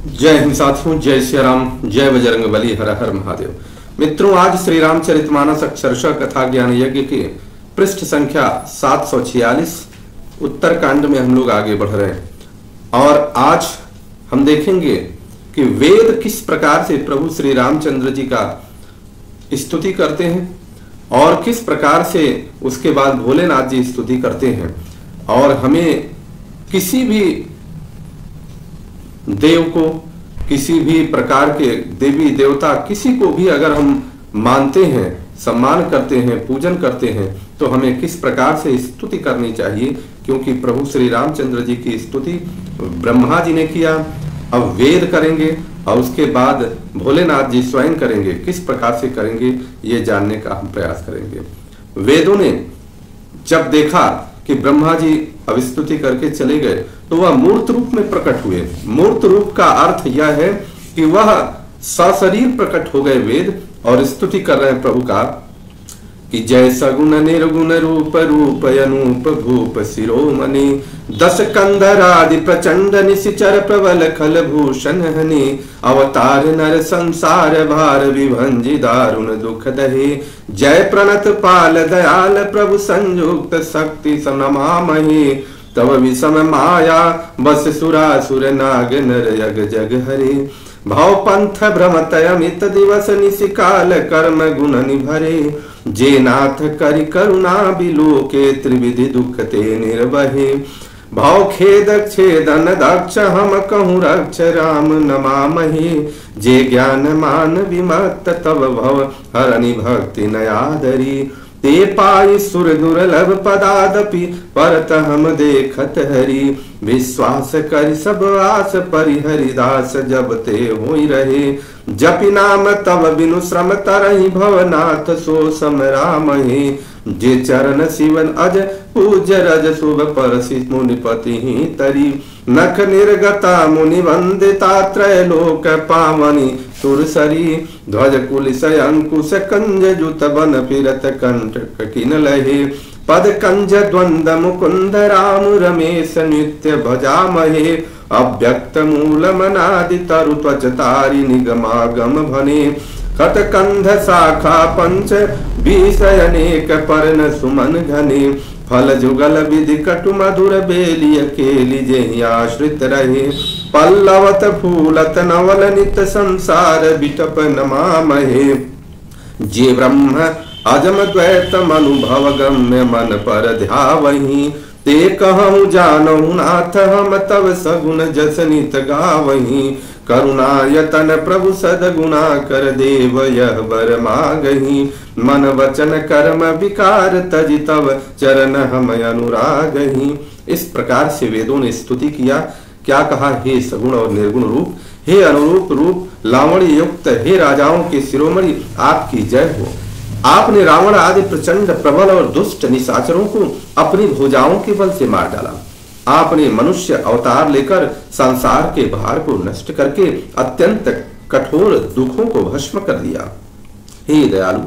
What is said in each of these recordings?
जय हिंद साथियों, जय श्री राम, जय बजरंगबली, हर हर महादेव। मित्रों, आज श्री रामचरितमानस अक्षरशः कथा ज्ञान यज्ञ के पृष्ठ संख्या 746 उत्तरकांड में हम लोग आगे बढ़ रहे हैं और आज हम देखेंगे कि वेद किस प्रकार से प्रभु श्री रामचंद्र जी का स्तुति करते हैं और किस प्रकार से उसके बाद भोलेनाथ जी स्तुति करते हैं। और हमें किसी भी देव को, किसी भी प्रकार के देवी देवता, किसी को भी अगर हम मानते हैं, सम्मान करते हैं, पूजन करते हैं, तो हमें किस प्रकार से स्तुति करनी चाहिए, क्योंकि प्रभु श्री रामचंद्र जी की स्तुति ब्रह्मा जी ने किया। अब वेद करेंगे और उसके बाद भोलेनाथ जी स्वयं करेंगे। किस प्रकार से करेंगे ये जानने का हम प्रयास करेंगे। वेदों ने जब देखा कि ब्रह्मा जी अब स्तुति करके चले गए तो वह मूर्त रूप में प्रकट हुए। मूर्त रूप का अर्थ यह है कि वह सशरीर प्रकट हो गए वेद और स्तुति कर रहे हैं प्रभु का कि जय सगुण निर्गुण रूप रूप अनूप भूप शिरोमणि दस कंधरादि प्रचंड निशिचर प्रबल खल भूषण हनि अवतार नर संसार भार विभंजि दारुण दुख दहे जय प्रणत पाल दयाल प्रभु संयुक्त शक्ति सनमामहि तव विषम माया बस सुरासुर नाग नर यग जग हरे भाव पंथ भ्रमतयमित दिवस निशिकाल कर्म गुण निभरे जे नाथ करि करुणा बिलोके त्रिविधि दुख ते निर्वहे भाव खेद छेदन दक्ष हम कहूँ रक्ष राम नमामहे जे ज्ञान मान विमत्त तव भव हरनि भक्ति नयादरी ते पाई सुर दुर्लभ पदादपि परत हम देखत हरि विश्वास कर सब आस परिहरिदास जब ते होई रहे जपि नाम तब बिनु श्रम तरहि भवनाथ सो समरामहि जे चरण शिवन अज पूज्य रज शुभ परसि मुनिपति ही तरी नख निर्गता मुनि वंदिता त्रैलोक पावनी सुरसरी ध्वज कुलिस अंकुश कंज जुत बन फिरत कंठ किन लहे पद कंज द्वंद मुकुंद राम रमेश नित्य भजामहे अव्यक्त मूल मनादि तरु त्वच तारि निगमागम भने खत कंध शाखा पंच विषय अनेक पर्ण सुमन घने फल जुगल विधि कटु मधुर बेलिय केली जेहि आश्रित रहे पल्लवत फूलत नवल नित संसार बिटप नमामहे जे ब्रह्म अजम द्वैत अनुभव गम्य मन पर ध्यावहि ते कहूँ जानहु नाथ हम तव सगुण जस नित गावहि करुणायतन प्रभु सदगुणा कर देव यह बर मागहि मन वचन कर्म विकार तज तव चरण हम अनुरागहि। इस प्रकार से वेदों ने स्तुति किया। क्या कहा? हे सगुण और निर्गुण रूप, हे अनुरूप रूप, लावण्य युक्त, हे राजाओं के शिरोमणि, आपकी जय हो। आपने रावण आदि प्रचंड प्रबल और दुष्ट निशाचरों को अपनी भुजाओं के बल से मार डाला। आपने मनुष्य अवतार लेकर संसार के भार को नष्ट करके अत्यंत कठोर दुखों को भस्म कर दिया। हे दयालु,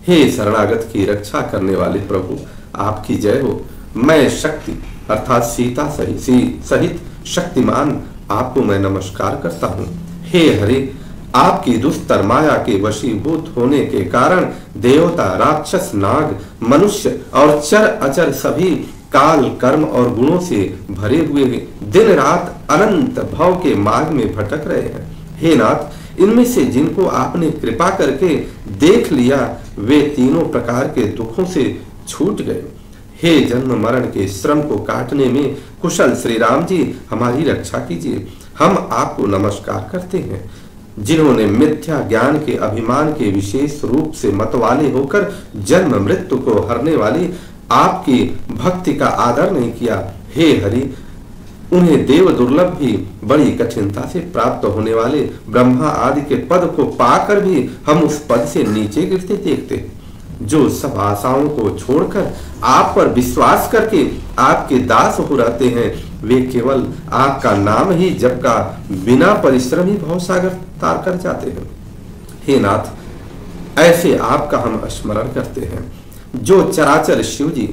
हे शरणागत की रक्षा करने वाले प्रभु, आपकी जय हो। मैं शक्ति अर्थात सीता सहित शक्तिमान आपको मैं नमस्कार करता हूँ। हे हरि, आपकी दुस्तर माया के वशीभूत होने के कारण देवता, राक्षस, नाग, मनुष्य और चर अचर सभी काल, कर्म और गुणों से भरे हुए दिन रात अनंत भव के मार्ग में भटक रहे हैं। हे नाथ, इनमें से जिनको आपने कृपा करके देख लिया वे तीनों प्रकार के दुखों से छूट गए। हे जन्म मरण के श्रम को काटने में कुशल श्री राम जी, हमारी रक्षा कीजिए। हम आपको नमस्कार करते हैं। जिन्होंने मिथ्या ज्ञान के अभिमान के विशेष रूप से मतवाले होकर जन्म मृत्यु को हरने वाली आपकी भक्ति का आदर नहीं किया, हे हरि, उन्हें देव दुर्लभ भी बड़ी कठिनता से प्राप्त होने वाले ब्रह्मा आदि के पद को पाकर भी हम उस पद से नीचे गिरते देखते। जो सब आशाओं को छोड़कर आप पर विश्वास करके आपके दास हो रहते हैं, वे केवल आपका नाम ही जप का बिना परिश्रम ही भवसागर तार कर जाते हैं। हे नाथ, ऐसे आपका हम स्मरण करते हैं। जो चराचर शिव जी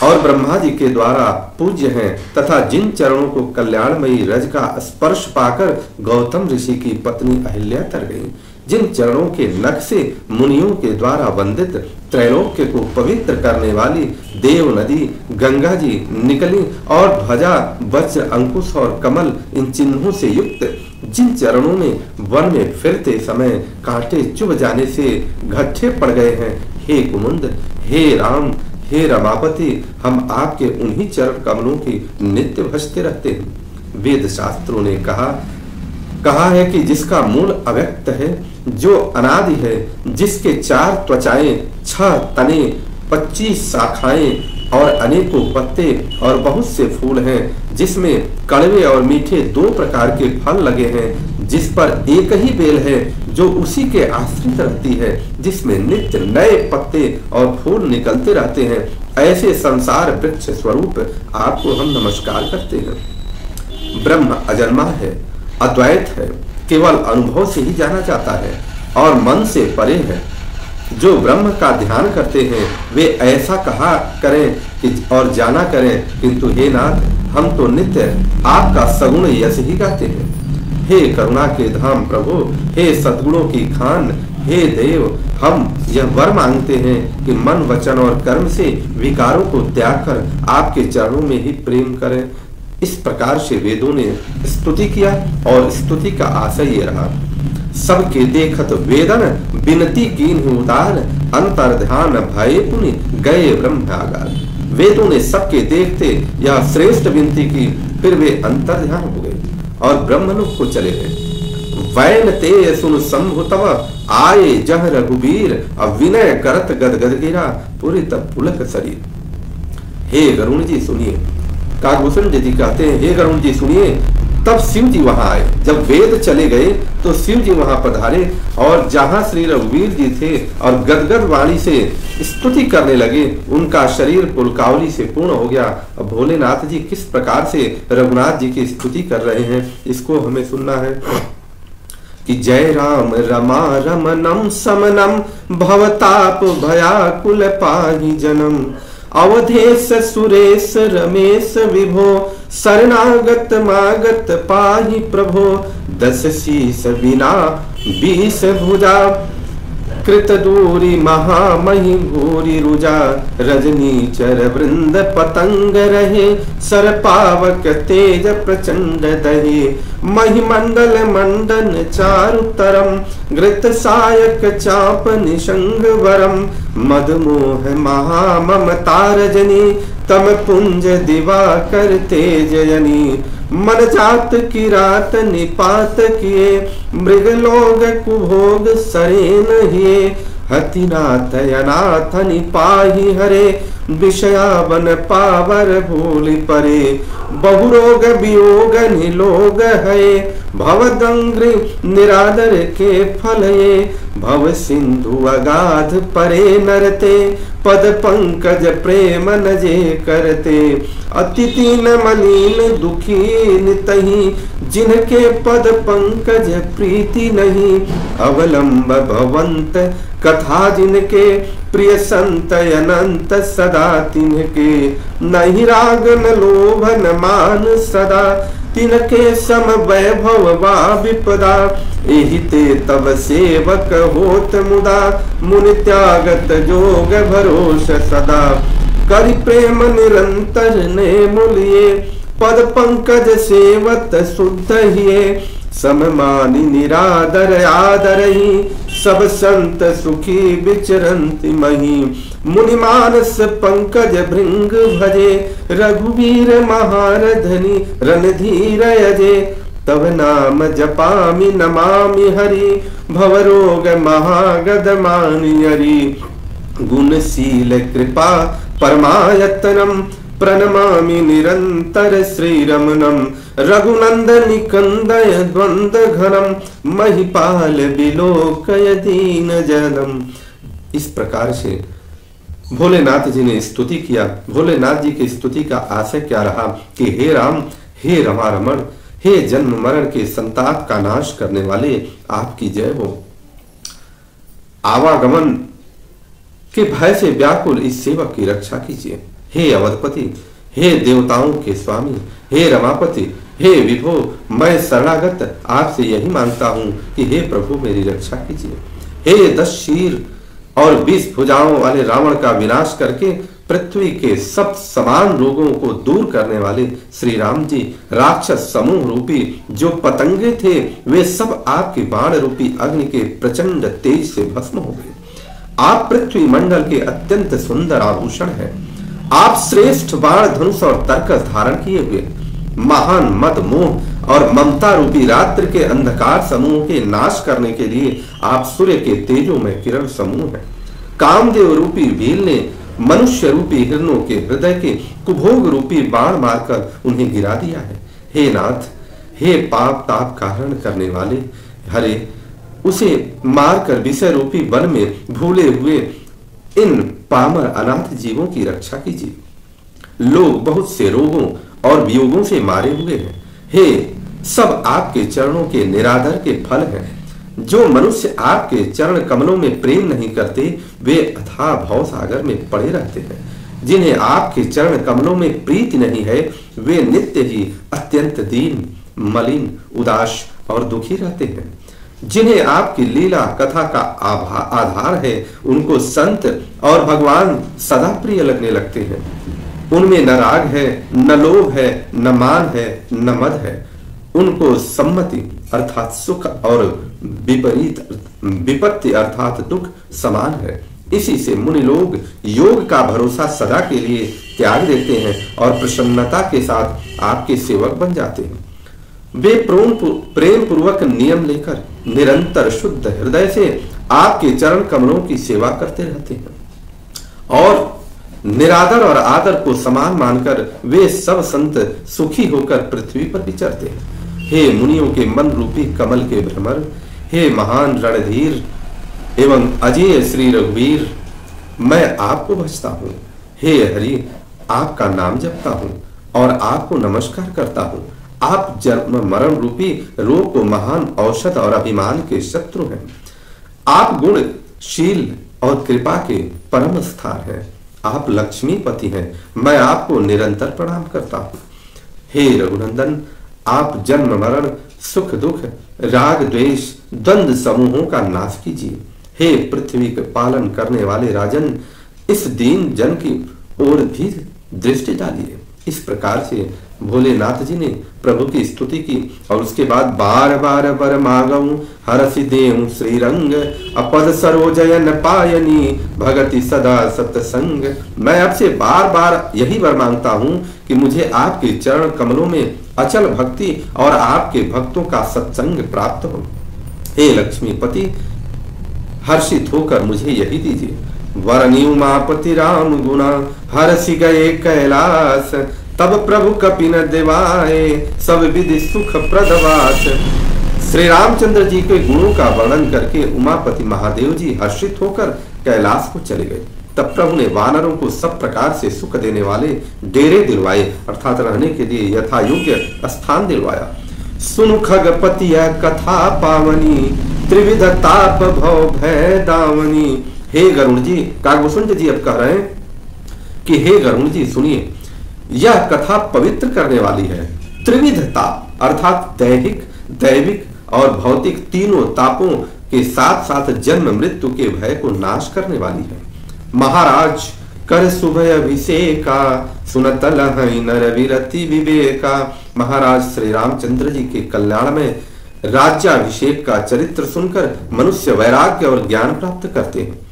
और ब्रह्मा जी के द्वारा पूज्य हैं, तथा जिन चरणों को कल्याणमयी रज का स्पर्श पाकर गौतम ऋषि की पत्नी अहिल्या तर गई, जिन चरणों के नख से मुनियों के द्वारा वंदित त्रैलोक्य को पवित्र करने वाली देव नदी गंगा जी निकली, और ध्वजा वज्र अंकुश और कमल इन चिन्हों से युक्त जिन चरणों में वन में फिरते समय कांटे चुभ जाने से गड्ढे पड़ गए हैं, हे कुमुंद, हे राम, हे रमापति, हम आपके उन्हीं चरण कमलों की नित्य भजते रहते हैं। वेद शास्त्रों ने कहा है कि जिसका मूल अव्यक्त है, जो अनादि है, जिसके 4 त्वचाएं, 6 तने, 25 शाखाएं और अनेकों पत्ते और बहुत से फूल हैं, जिसमें कड़वे और मीठे 2 प्रकार के फल लगे हैं, जिस पर एक ही बेल है जो उसी के आश्रित रहती है, जिसमें नित्य नए पत्ते और फूल निकलते रहते हैं, ऐसे संसार वृक्ष स्वरूप आपको हम नमस्कार करते हैं। ब्रह्म अजन्मा है, अद्वैत है, केवल अनुभव से ही जाना जाता है और मन से परे है। जो ब्रह्म का ध्यान करते हैं वे ऐसा कहा करें कि और जाना करें, किंतु हे नाथ, हम तो नित्य आपका सगुण यश ही गाते हैं। हे करुणा के धाम प्रभु, हे सद्गुणों की खान, हे देव, हम यह वर मांगते हैं कि मन, वचन और कर्म से विकारों को त्याग कर आपके चरणों में ही प्रेम करें। इस प्रकार से वेदों ने स्तुति किया और स्तुति का आशय ये रहा, सबके देखत वेदन बिनती कीन उदार, अंतर ध्यान भय पुनि गए ब्रह्मागार। वेदों ने सबके देखते यह श्रेष्ठ विनती की, फिर वे अंतर ध्यान हो गए और ब्रह्मलोक को चले गए। वैन ते सुन शंभु तव आए जह रघुबीर, अविनय करत गदगद गिरा पुरित पुलक शरीर। हे गरुण जी सुनिए, काकभूषण जी कहते हैं, हे गरुण जी सुनिए, तब शिव जी वहां आए। जब वेद चले गए तो शिव जी वहां पधारे और जहां श्री रघुवीर जी थे और गदगद वाणी से स्तुति करने लगे, उनका शरीर पुलकावली से पूर्ण हो गया। अब भोलेनाथ जी किस प्रकार से रघुनाथ जी की स्तुति कर रहे हैं, इसको हमें सुनना है कि जय राम रमा रमनम समनम भवताप भयाकुल पाहि जनम, अवधेश सुरेश रमेश विभो शरणागत मागत पाहि प्रभो, 10 शीस बिना 20 भुजा कृत दूरी महामहि भूरी रुजा, रजनीचर वृंद पतंग रहे सर पावक तेज प्रचंड दहे, महिमंडल मंडन चारुतरम घृत सायक चाप निशंग वरम, मदमोह महाममता रजनी तम पुंज दिवाकर तेजयनी, मन जात की रात निपात किए मृगलोग कुभोग सरेन हिए, हतिनाथ अनाथ निपाहि हरे विषयावन पावर भूलि परे, बहुरोग वियोग निलोग है भवदंग्रि निरादर के फल ये, भव सिंधु अगाध परे नरते पद पंकज प्रेम नजे करते, अतिथीन मलिन दुखी नितहि जिनके पद पंकज प्रीति नहीं, अवलंब भवंत कथा जिनके प्रिय संत अनंत सदा तिनके, नहीं राग न लोभ न मान सदा तिनके सम वैभव वा विपदा, एहि ते तब सेवक होत मुदा मुनि त्यागत जोग भरोस सदा, करि प्रेम निरंतर ने मुलिए पद पंकज सेवत शुद्ध हिए, सममानि निरादर आदर ही सब संत सुखी विचरंति मही, मुनि मानस पंकज भृंग भजे रघुवीर महारधनी रणधीर अजे, तव नाम जपामि नमामि हरि भवरोग महागद मानियरि, गुणशील कृपा परमायतनम प्रणमामि निरंतर श्रीरमणम, रघुनंदन कंदय द्वंद घनम महिपाल विलोकय दीन जनम। इस प्रकार से भोलेनाथ जी ने स्तुति किया। भोलेनाथ जी की स्तुति का आशय क्या रहा कि हे राम, हे रमारमण, हे जन्म मरण के संताप का नाश करने वाले, आपकी जय हो। आवागमन के भय से व्याकुल इस सेवक की रक्षा कीजिए। हे अवधपति, हे देवताओं के स्वामी, हे रमापति, हे विभो, मैं शरणागत आपसे यही मांगता हूँ कि हे प्रभु मेरी रक्षा कीजिए। हे 10 शीर और 20 भुजाओं वाले रावण का विनाश करके पृथ्वी के सब समान रोगों को दूर करने वाले श्री राम जी, राक्षस समूह रूपी जो पतंगे थे वे सब आपके बाण रूपी अग्नि के प्रचंड तेज से भस्म हो गए। आप पृथ्वी मंडल के अत्यंत सुंदर आभूषण हैं। आप श्रेष्ठ बाण, धनुष और तर्कस धारण किए हुए महान मद, मोह और ममता रूपी रात्रि के अंधकार समूह के नाश करने के लिए आप सूर्य के तेजों में किरण समूह हैं। कामदेव रूपी भील ने मनुष्य रूपी हिरणों के हृदय के कुभोग रूपी बाण मारकर उन्हें गिरा दिया है। हे नाथ, हे पाप ताप का हरण करने वाले हरे, उसे मारकर विषय रूपी वन में भूले हुए इन पामर अनाथ जीवों की रक्षा कीजिए। लोग बहुत से रोगों और वियोगों से मारे हुए हैं। हे, सब आपके चरणों के निरादर के फल हैं। जो मनुष्य आपके चरण कमलों में प्रेम नहीं करते वे अथाह भव सागर में पड़े रहते हैं। जिन्हें आपके चरण कमलों में प्रीति नहीं है वे नित्य ही अत्यंत दीन, मलिन, उदास और दुखी रहते हैं। जिन्हें आपकी लीला कथा का आधार है उनको संत और भगवान सदा प्रिय लगने लगते हैं। उनमें न राग है, न लोभ है, न मान है, न मद है। उनको सम्मति अर्थात सुख और विपरीत विपत्ति अर्थात दुख समान है। इसी से मुनि लोग योग का भरोसा सदा के लिए त्याग देते हैं और प्रसन्नता के साथ आपके सेवक बन जाते हैं। वे प्रेम पूर्वक नियम लेकर निरंतर शुद्ध हृदय से आपके चरण कमलों की सेवा करते रहते हैं और निरादर और आदर को समान मानकर वे सब संत सुखी होकर पृथ्वी पर विचरते हैं। हे मुनियों के मन रूपी कमल के भ्रमर, हे महान रणधीर एवं अजय श्री रघुवीर, मैं आपको भजता हूँ। हे हरि, आपका नाम जपता हूँ और आपको नमस्कार करता हूँ। आप जन्म मरण रूपी रोग को महान औषध और अभिमान के शत्रु हैं। आप गुण, शील और कृपा के परम स्थान हैं। आप लक्ष्मीपति हैं। मैं आपको निरंतर प्रणाम करता हूँ। हे रघुनंदन, आप जन्म मरण, सुख दुख, राग द्वेष, द्वंद्व समूहों का नाश कीजिए। हे पृथ्वी के पालन करने वाले राजन, इस दीन जन की ओर भी दृष्टि डालिए। इस प्रकार से भोलेनाथ जी ने प्रभु की स्तुति की और उसके बाद बार बार वर मांगऊं हरसि देऊं श्रीरंग, अपद सरोजयन पायनी भगति सदा सत्संग। मैं आपसे बार बार यही वर मांगता हूँ कि मुझे आपके चरण कमलों में अचल भक्ति और आपके भक्तों का सत्संग प्राप्त हो। हे लक्ष्मीपति, हर्षित होकर मुझे यही दीजिए। वरनी उमापति राम गुना हरसि गए कैलाश, तब प्रभु कपि न देवाए सब विधि सुख प्रदवास। श्री रामचंद्र जी के गुणों का वर्णन करके उमापति महादेव जी हर्षित होकर कैलाश को चले गए। तब प्रभु ने वानरों को सब प्रकार से सुख देने वाले डेरे दिलवाए अर्थात रहने के लिए यथा योग्य स्थान दिलवाया। सुनु खगपतिया कथा पावनी, त्रिविध ताप भव भय दावनी। हे गरुण जी, कागभूषण जी अब कह रहे हैं कि हे गरुण जी सुनिए, यह कथा पवित्र करने वाली है। त्रिविध ताप अर्थात दैहिक, दैविक और भौतिक तीनों तापों के साथ साथ जन्म मृत्यु के भय को नाश करने वाली है। महाराज कर सुभय अभिषेका, सुनत लहै नर विरति विवेका। महाराज श्री रामचंद्र जी के कल्याण में राज्याभिषेक का चरित्र सुनकर मनुष्य वैराग्य और ज्ञान प्राप्त करते हैं।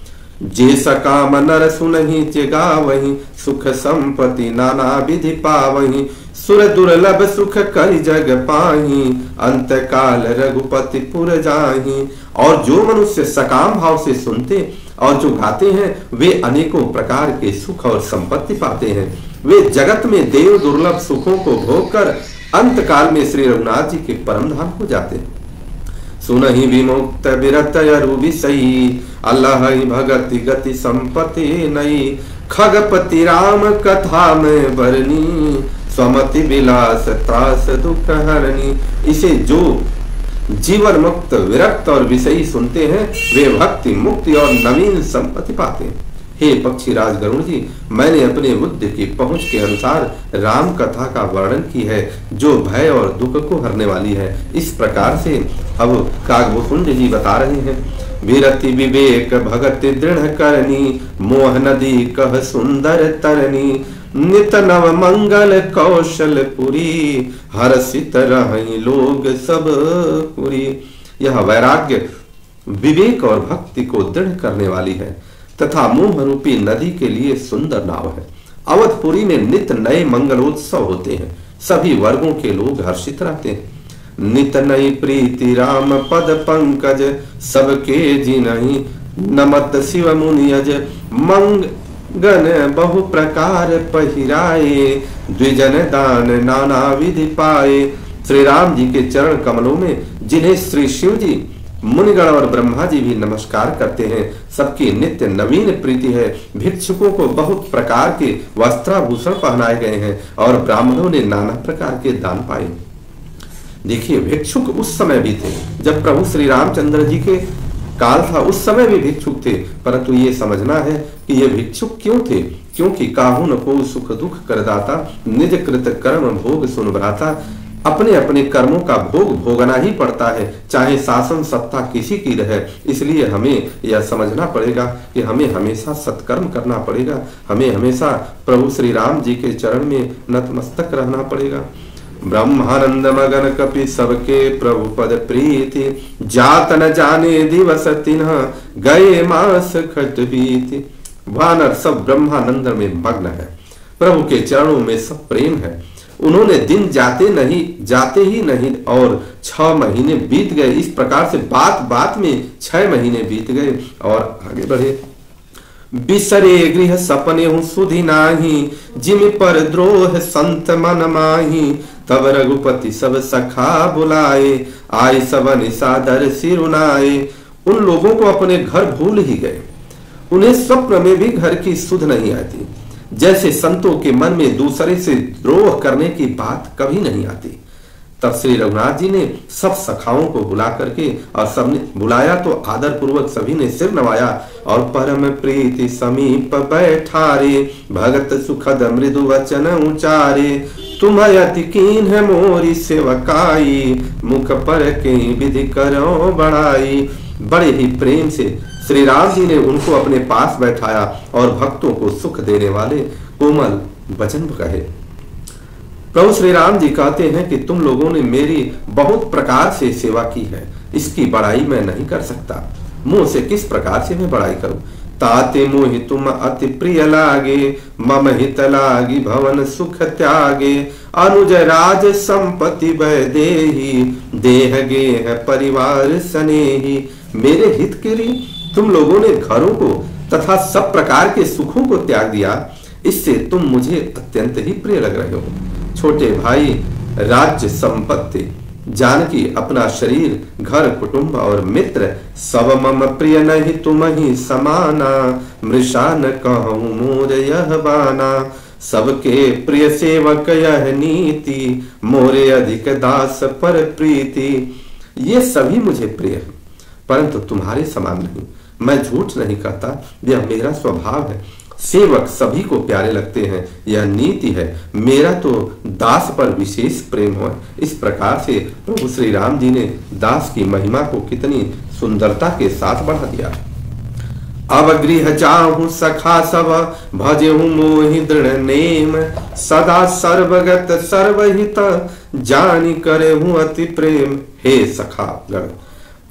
जे सकाम नर सुनहि चिगावहि, सुख संपत्ति नाना विधि पावहि। सुर दुर्लभ सुख करि जग पाहि, अंत काल रघुपति पुर जाहि। और जो मनुष्य सकाम भाव से सुनते और जो गाते हैं वे अनेकों प्रकार के सुख और संपत्ति पाते हैं। वे जगत में देव दुर्लभ सुखों को भोग कर अंत काल में श्री रघुनाथ जी के परम धाम को जाते हैं। सुनहि विमुक्त विरत अरु विषयी, अल्लाह भगति गति संपत्ति नई। खगपति राम कथा में बरनी, स्वमति विलास त्रास दुख हरनी। इसे जो जीवन मुक्त विरक्त और विषयी सुनते हैं वे भक्ति मुक्ति और नवीन संपत्ति पाते हैं। हे पक्षीराज गरुड़ जी, मैंने अपने बुद्धि की पहुंच के अनुसार राम कथा का वर्णन की है, जो भय और दुख को हरने वाली है। इस प्रकार से अब कागभूषुंड जी बता रहे हैं। विरति विवेक भगति दृढ़ करनी, मोह नदी कह सुंदर तरनी, नित नव मंगल कौशल पुरी, हर्षित रहि लोग सब पुरी। यह वैराग्य विवेक और भक्ति को दृढ़ करने वाली है तथा मोह रूपी नदी के लिए सुंदर नाव है। अवधपुरी में नित नए मंगलोत्सव होते हैं, सभी वर्गों के लोग हर्षित रहते हैं। नित नई प्रीति राम पद पंकज, सबके जिनहि नमत शिव मुनियज, मंगन बहु प्रकार पहिराए, द्विजन दान नाना विधि पाए। श्री राम जी के चरण कमलों में जिन्हें श्री शिव जी, मुनिगण और ब्रह्मा जी भी नमस्कार करते हैं, सबकी नित्य नवीन प्रीति है। भिक्षुकों को बहुत प्रकार के वस्त्राभूषण पहनाए गए हैं और ब्राह्मणों ने नाना प्रकार के दान पाए। देखिए, भिक्षुक उस समय भी थे जब प्रभु श्री रामचंद्र जी के काल था, उस समय भी भिक्षुक थे, परंतु ये समझना है कि ये भिक्षुक क्यों थे। क्योंकि काहू न को सुख दुख करदाता, निज कृत कर्म भोग सुन भ्राता। अपने अपने कर्मों का भोग भोगना ही पड़ता है, चाहे शासन सत्ता किसी की रहे। इसलिए हमें यह समझना पड़ेगा कि हमें हमेशा सत्कर्म करना पड़ेगा, हमें हमेशा प्रभु श्री राम जी के चरण में नतमस्तक रहना पड़ेगा। ब्रह्मानंद मगन कपि सबके प्रभु पद प्रीति, जात न जाने दिवस तिन्ह गए मास खट बीति। वानर सब ब्रह्मानंद में मग्न है, प्रभु के चरणों में सब प्रेम है। उन्होंने दिन जाते ही नहीं और 6 महीने बीत गए। इस प्रकार से बात बात में 6 महीने बीत गए और आगे बढ़े। बिसरे गृह सपने हूँ सुधि नाही, जिम पर द्रोह संत मन माही। तब रघुपति सब सखा बुलाए, आय सबन सादर सिरुनाए। उन लोगों को अपने घर भूल ही गए, उन्हें स्वप्न में भी घर की सुध नहीं आती। जैसे संतों के मन में दूसरे से द्रोह करने की बात कभी नहीं आती। तब श्री रघुनाथ जी ने सब सखाओं को बुला करके और सबने बुलाया तो आदर पूर्वक सभी ने सिर नवाया और परम प्रीति समीप बैठारे, भगत सुखद मृदु वचन उचारे। तुम अति कीन है मोरी सेवकाई, मुख पर के विधि करो बढ़ाई। बड़े ही प्रेम से श्री राम जी ने उनको अपने पास बैठाया और भक्तों को सुख देने वाले कोमल वचन कहे। प्रभु श्री राम जी कहते हैं कि तुम लोगों ने मेरी बहुत प्रकार से सेवा की है, इसकी बड़ाई मैं नहीं कर सकता। मुंह से किस प्रकार से मैं बड़ाई करूं। ताते मोहि तुम अति प्रिय लागे, मम हित लागी भवन सुख त्यागे। अनुज राज संपत्ति वै देहि, देह गे है परिवार स्नेही। मेरे हित के लिए तुम लोगों ने घरों को तथा सब प्रकार के सुखों को त्याग दिया, इससे तुम मुझे अत्यंत ही प्रिय लग रहे हो। छोटे भाई, राज्य संपत्ति, जानकी, अपना शरीर, घर कुटुंब और मित्र सब मम प्रिय नहीं तुम ही समाना। मृषा न कहूँ मोर यह बाना, सबके प्रिय सेवक यह नीति। मोरे अधिक दास पर प्रीति। ये सभी मुझे प्रिय है, परंतु तुम्हारे समान नहीं। मैं झूठ नहीं कहता, यह मेरा स्वभाव है। सेवक सभी को प्यारे लगते हैं, यह नीति है। मेरा तो दास पर विशेष प्रेम हो। इस प्रकार से प्रभु श्री राम जी ने दास की महिमा को कितनी सुंदरता के साथ बढ़ा दिया। अब गृह जाहूं सखा सब, भजेहूं मोहि दृढ़ नेम। सदा सर्वगत सर्वहित, जानी करे हूं अति प्रेम। हे सखा गण,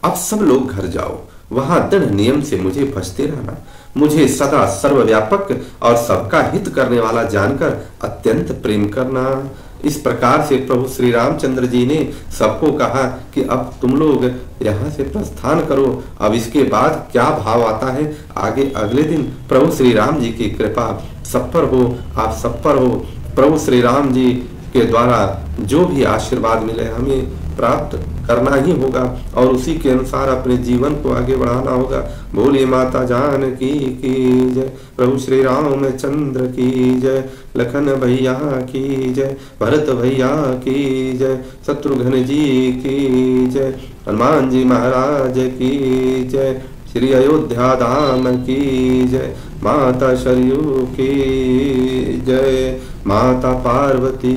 अब सब लोग घर जाओ, वहां दृढ़ नियम से मुझे भजते रहना। मुझे सदा सर्वव्यापक और सबका हित करने वाला जानकर अत्यंत प्रेम करना। इस प्रकार से प्रभु श्री रामचंद्र जी ने सबको कहा कि अब तुम लोग यहाँ से प्रस्थान करो। अब इसके बाद क्या भाव आता है आगे अगले दिन प्रभु श्री राम जी की कृपा सब पर हो, आप सब पर हो। प्रभु श्री राम जी के द्वारा जो भी आशीर्वाद मिले हमें प्राप्त करना ही होगा और उसी के अनुसार अपने जीवन को आगे बढ़ाना होगा। भोले माता जानकी की जय, प्रभु श्री रामचंद्र की जय, लखन भैया की जय, भरत भैया की जय, शत्रुघ्न जी की जय, हनुमान जी महाराज की जय। श्री अयोध्या धाम की जय। माता सरयू की जय। माता पार्वती